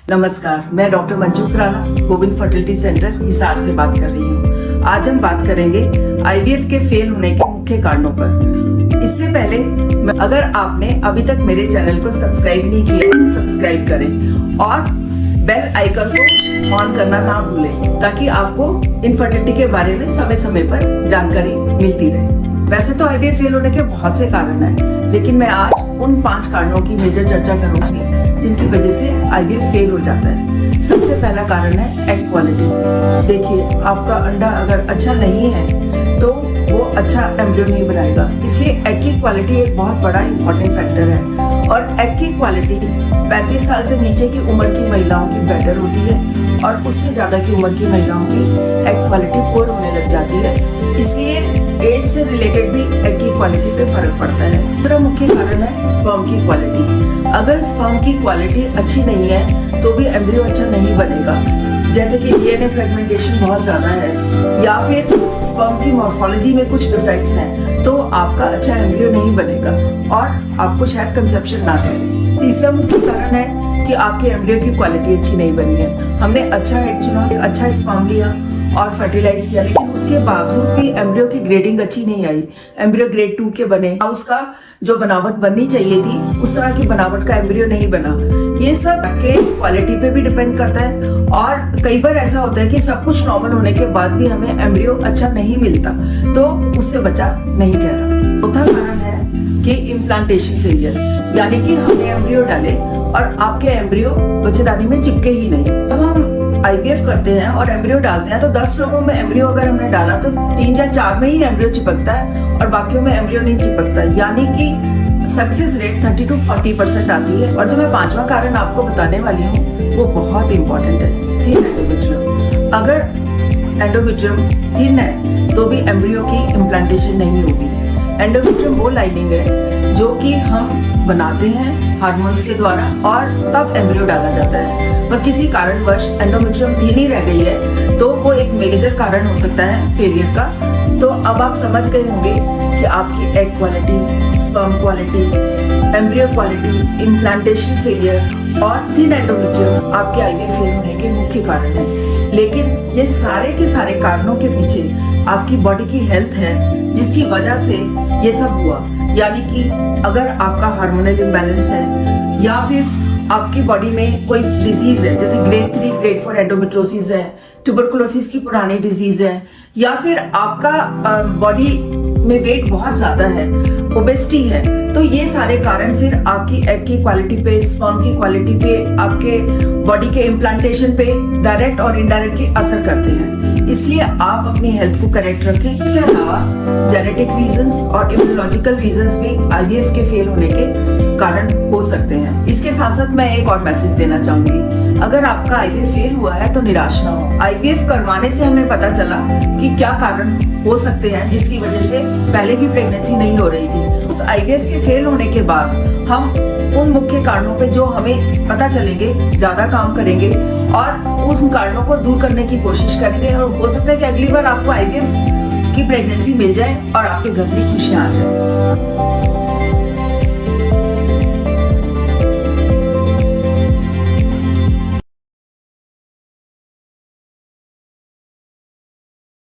नमस्कार, मैं doctor Manju Khurana Govind fertility centre Hisar से बात कर रही हूँ। आज हम बात करेंगे आईवीएफ के फेल होने के मुख्य कारणों पर। इससे पहले अगर आपने अभी तक मेरे चैनल को सब्सक्राइब नहीं किया तो सब्सक्राइब करें और बेल आइकन को ऑन करना ना भूलें ताकि आपको इनफर्टिलिटी के बारे में समय समय पर जानकारी मिलती रहे। वैसे तो आईवीएफ फेल होने के बहुत से कारण हैं, लेकिन मैं आज उन 5 कारणों की मेजर चर्चा करूंगी जिनकी वजह से आईवीएफ फेल हो जाता है। सबसे पहला कारण है एग क्वालिटी। देखिए, आपका अंडा अगर अच्छा नहीं है तो वो अच्छा एम्ब्रियो नहीं बनाएगा, इसलिए एग की क्वालिटी एक बहुत बड़ा इंपॉर्टेंट फैक्टर है। और एग की क्वालिटी 35 साल से नीचे की उम्र की महिलाओं की बेटर होती है और उससे ज्यादा की उम्र की महिलाओं की एग क्वालिटी पुअर होने लग जाती है। इसलिए एज से रिलेटेड भी एग की क्वालिटी पे फर्क पड़ता है। दूसरा मुख्य कारण है स्पर्म की क्वालिटी। अगर स्पर्म की क्वालिटी अच्छी नहीं है तो भी एम्ब्रियो अच्छा नहीं बनेगा, जैसे कि डीएनए फ्रेगमेंटेशन बहुत ज्यादा है या फिर स्पर्म की मॉर्फोलॉजी में कुछ डिफेक्ट्स हैं, तो आपका अच्छा एम्ब्रियो नहीं बनेगा और आपको शायद कंसेप्शन ना करें। तीसरा मुख्य कारण है कि आपके एम्ब्रियो की क्वालिटी अच्छी नहीं बनी है। हमने अच्छा एग चुना, अच्छा स्पर्म लिया और फर्टिलाइज किया, लेकिन उसके बावजूद भी एम्ब्रियो की ग्रेडिंग अच्छी नहीं आई। एम्ब्रियो ग्रेड 2 के बने, उसका जो बनावट बननी चाहिए थी उस तरह की बनावट का एम्ब्रियो नहीं बना। ये सब के क्वालिटी पे भी डिपेंड करता है और कई बार ऐसा होता है कि सब कुछ नॉर्मल होने के बाद भी हमें एम्ब्रियो अच्छा नहीं मिलता, तो उससे बचा नहीं ठहरा। चौथा कारण है कि इम्प्लांटेशन फेलियर, यानी कि हमने एम्ब्रियो डाले और आपके एम्ब्रियो बच्चेदानी में चिपके ही नहीं। अब हम आईवीएफ करते हैं और एम्ब्रियो डालते हैं तो 10 लोगों में एम्ब्रियो अगर हमने डाला तो 3 या 4 में ही एम्ब्रियो चिपकता है और बाकियों में एम्ब्रियो नहीं चिपकता, यानी कि सक्सेस रेट 30 to 40% आती है। और जो मैं 5वां कारण आपको बताने वाली हूँ वो बहुत इंपॉर्टेंट है, थिन एंडोमेट्रियम। अगर एंडोमेट्रियम थिन है तो भी एम्ब्रियो की इम्प्लांटेशन नहीं होगी। एंडोमेट्रियम वो लाइनिंग है जो कि हम बनाते हैं हार्मोन्स के द्वारा और तब एम्ब्रियो डाला जाता है। पर किसी कारणवश एंडोमेट्रियम थिन ही रह गई है तो वो एक मेजर कारण हो सकता है फेलियर का। तो अब आप समझ गए होंगे कि आपकी egg quality, sperm quality, embryo quality, implantation failure और थिन एंडोमेट्रियम आपके आईवीएफ फेल होने के मुख्य कारण है। लेकिन ये सारे के सारे कारणों के पीछे आपकी बॉडी की हेल्थ है जिसकी वजह से ये सब हुआ। यानी कि अगर आपका हार्मोनल इम्बैलेंस है या फिर आपकी बॉडी में कोई डिजीज है, जैसे ग्रेड 3, ग्रेड 4 एंडोमेट्रोसिस है, ट्यूबरकुलोसिस की पुरानी डिजीज है, या फिर आपका बॉडी में वेट बहुत ज्यादा है, ओबेसिटी है, तो ये सारे कारण फिर आपकी एग की क्वालिटी पे, स्पर्म की क्वालिटी पे, आपके बॉडी के इम्प्लांटेशन पे डायरेक्ट और इनडायरेक्टली असर करते हैं। इसलिए आप अपनी हेल्थ को करेक्ट रखें। इसके अलावा जेनेटिक रीजंस और इम्यूनोलॉजिकल रीजंस भी आईवीएफ के फेल होने के कारण हो सकते हैं। इसके साथ साथ मैं एक और मैसेज देना चाहूंगी, अगर आपका आईवीएफ फेल हुआ है तो निराश ना हो। आईवीएफ करवाने से हमें पता चला कि क्या कारण हो सकते हैं जिसकी वजह से पहले भी प्रेगनेंसी नहीं हो रही थी। उस आईवीएफ के फेल होने के बाद हम उन मुख्य कारणों पे जो हमें पता चलेंगे ज्यादा काम करेंगे और उन कारणों को दूर करने की कोशिश करेंगे और हो सकता है कि अगली बार आपको आईवीएफ की प्रेगनेंसी मिल जाए और आपके घर में खुशियां आ जाए।